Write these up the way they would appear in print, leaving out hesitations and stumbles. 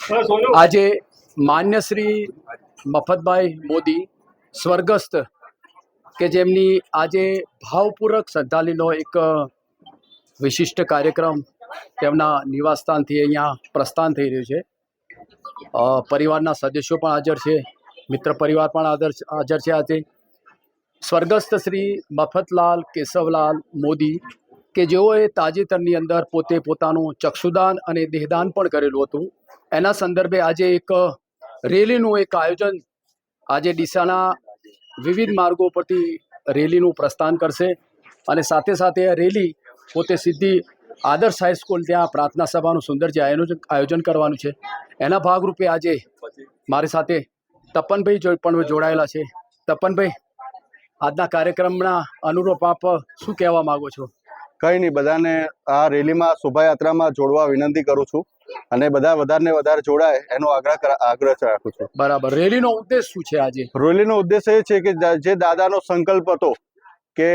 આજે માન્ય શ્રી મફતભાઈ મોદી સ્વર્ગસ્થ કે જેમની આજે ભાવપૂર્વક શ્રદ્ધાંજલિનો એક વિશિષ્ટ કાર્યક્રમ તેમના નિવાસસ્થાનથી અહીંયા પ્રસ્થાન થઈ રહ્યું છે। પરિવારના સદસ્યો પણ હાજર છે, મિત્ર પરિવાર પણ હાજર છે। આજે સ્વર્ગસ્થ શ્રી મફતલાલ કેશવલાલ મોદી કે જેઓએ તાજેતરની અંદર પોતે પોતાનું ચક્ષુદાન અને દેહદાન પણ કરેલું હતું, એના સંદર્ભે આજે એક રેલીનું એક આયોજન આજે ડીસાના વિવિધ માર્ગો પરથી રેલીનું પ્રસ્થાન કરશે અને સાથે સાથે રેલી પોતે સીધી આદર્શ હાઈસ્કૂલ ત્યાં પ્રાર્થના સભાનું સુંદર જે આયોજન કરવાનું છે, એના ભાગરૂપે આજે મારી સાથે તપનભાઈ પણ જોડાયેલા છે। તપનભાઈ, આજના કાર્યક્રમના અનુરૂપ આપ શું કહેવા માગો છો? કંઈ નહીં, બધાને આ રેલીમાં શોભાયાત્રામાં જોડવા વિનંતી કરું છું અને બધા વધારે જોડાય એનો આગ્રહ રાખું છું। બરાબર, રેલીનો ઉદ્દેશ શું છે? આજે રેલીનો ઉદ્દેશ એ છે કે જે દાદાનો સંકલ્પ હતો કે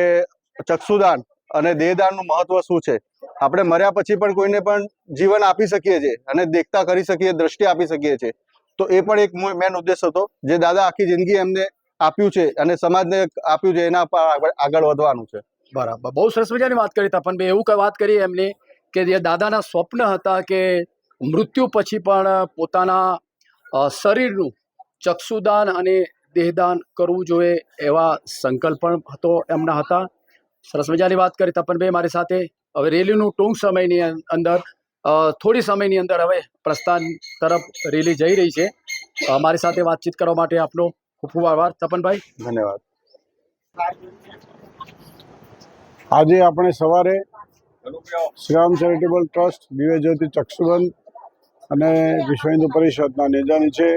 ચક્ષુદાન અને દેહદાનનું મહત્વ શું છે, આપણે મર્યા પછી પણ કોઈને પણ જીવન આપી શકીએ છીએ અને દેખતા કરી શકીએ, દ્રષ્ટિ આપી શકીએ છીએ, તો એ પણ એક મેન ઉદ્દેશ હતો જે દાદા આખી જિંદગી એમને આપ્યું છે અને સમાજને આપ્યું છે, એના પર આગળ વધવાનું છે। બરાબર, બહુ સરસ મજાની વાત કરી તપનભાઈ। એવું વાત કરી એમને કે જે દાદાના સ્વપ્ન હતા કે મૃત્યુ પછી પણ પોતાના શરીરનું ચક્ષુદાન અને દેહદાન કરવું જોઈએ, એવા સંકલ્પ પણ હતો એમના હતા। સરસ મજાની વાત કરી તપનભાઈ મારી સાથે। હવે રેલીનું ટૂંક સમયની અંદર થોડી સમયની અંદર હવે પ્રસ્થાન તરફ રેલી જઈ રહી છે। મારી સાથે વાતચીત કરવા માટે આપનો ખૂબ ખૂબ આભાર તપનભાઈ। ધન્યવાદ। આજે આપણે સવારે શ્રીરામ ચેરિટેબલ ટ્રસ્ટ, દિવ્ય જ્યોતિ ચક્ષુબંધ અને વિશ્વ હિન્દુ પરિષદના નેજા નીચે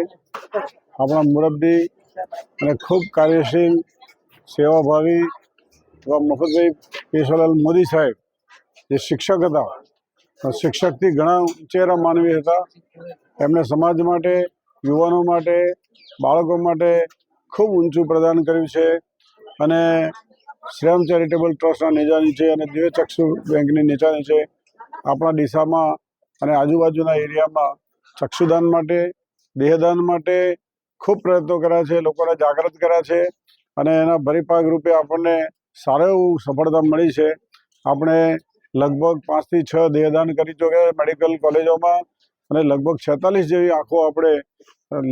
આપણા મુરબ્બી અને ખૂબ કાર્યશીલ સેવાભાવી એવા મફતભાઈ કેશવલાલ મોદી સાહેબ, જે શિક્ષક હતા, શિક્ષકથી ઘણા ઉંચેરા માનવી હતા, એમણે સમાજ માટે, યુવાનો માટે, બાળકો માટે ખૂબ ઊંચું પ્રદાન કર્યું છે અને શ્રીરામ ચેરિટેબલ ટ્રસ્ટના નેજા નીચે અને દિવ્ય ચક્ષુ બેંકની નેજા નીચે આપણા ડીસામાં અને આજુબાજુના એરિયામાં ચક્ષુદાન માટે, દેહદાન માટે ખૂબ પ્રયત્નો કર્યા છે, લોકોને જાગૃત કર્યા છે અને એના પરિપાક રૂપે આપણને સારું એવું સફળતા મળી છે। આપણે લગભગ 5 થી 6 દેહદાન કરી ચૂક્યા મેડિકલ કોલેજોમાં અને લગભગ 46 જેવી આંખો આપણે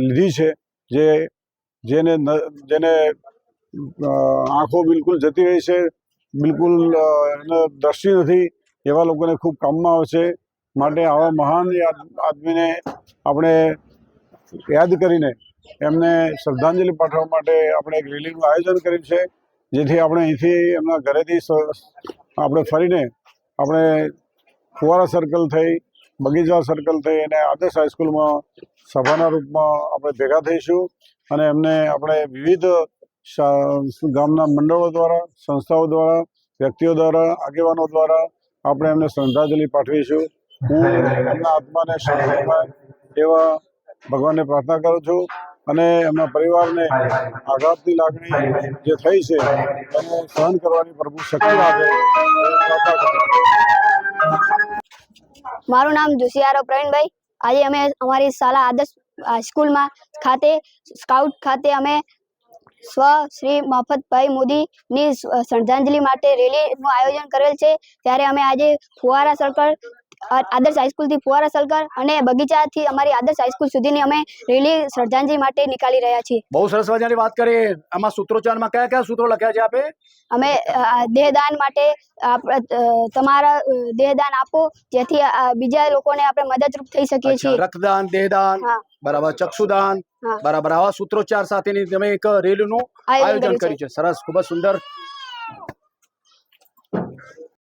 લીધી છે, જેને આંખો બિલકુલ જતી રહી છે, બિલકુલ એને દ્રષ્ટિ નથી, એવા લોકોને ખૂબ કામમાં આવશે। માટે આવા મહાન આદમીને આપણે યાદ કરીને એમને શ્રદ્ધાંજલિ પાઠવવા માટે આપણે એક રેલીનું આયોજન કર્યું છે, જેથી આપણે અહીંથી એમના ઘરેથી આપણે ફરીને આપણે ફુવારા સર્કલ થઈ, બગીચા સર્કલ થઈ અને આદર્શ હાઈસ્કૂલમાં સભાના રૂપમાં આપણે ભેગા થઈશું અને એમને આપણે વિવિધ ગામના મંડળો દ્વારા, સંસ્થાઓ દ્વારા, વ્યક્તિઓ દ્વારા, આગેવાનો દ્વારા આપણે એમને શ્રદ્ધાંજલિ પાઠવીશું। હું એમના આત્માને શાંતિ થાય એવા ભગવાનને પ્રાર્થના કરું છું અને એમના પરિવારને આઘાતની લાગણી જે થઈ છે એને સહન કરવાની પ્રભુ શક્તિ આપે। મારું નામ જોશિયારો પ્રવીણભાઈ। આજે અમે અમારી શાળા આદર્શ સ્કૂલમાં ખાતે સ્કાઉટ ખાતે અમે શ્રી મફતભાઈ મોદીની શ્રદ્ધાંજલિ માટે રેલીનું આયોજન કરેલ છે। ત્યારે અમે આજે ફુવારા સર્કલ, આદર્શ હાઈસ્કૂલથી ફુવારા સર્કલ અને બગીચાથી અમારી આદર્શ હાઈસ્કૂલ સુધીની અમે રેલી શ્રદ્ધાંજલિ માટે નીકાળી રહ્યા છીએ। બહુ સરસ મજાની વાત કરી। આમાં સૂત્રોચ્ચારમાં કયા કયા સૂત્રો લખ્યા છે આપે? અમે દેહદાન માટે તમારા દેહદાન આપો, જેથી બીજા લોકોને આપણે મદદરૂપ થઈ શકીએ છીએ। રક્તદાન, દેહદાન, બરાબર, ચક્ષુદાન, બરાબર, આવા સૂત્રોચ્ચાર સાથેની તમે એક રેલીનું આયોજન કર્યું છે। સરસ, ખૂબ જ સુંદર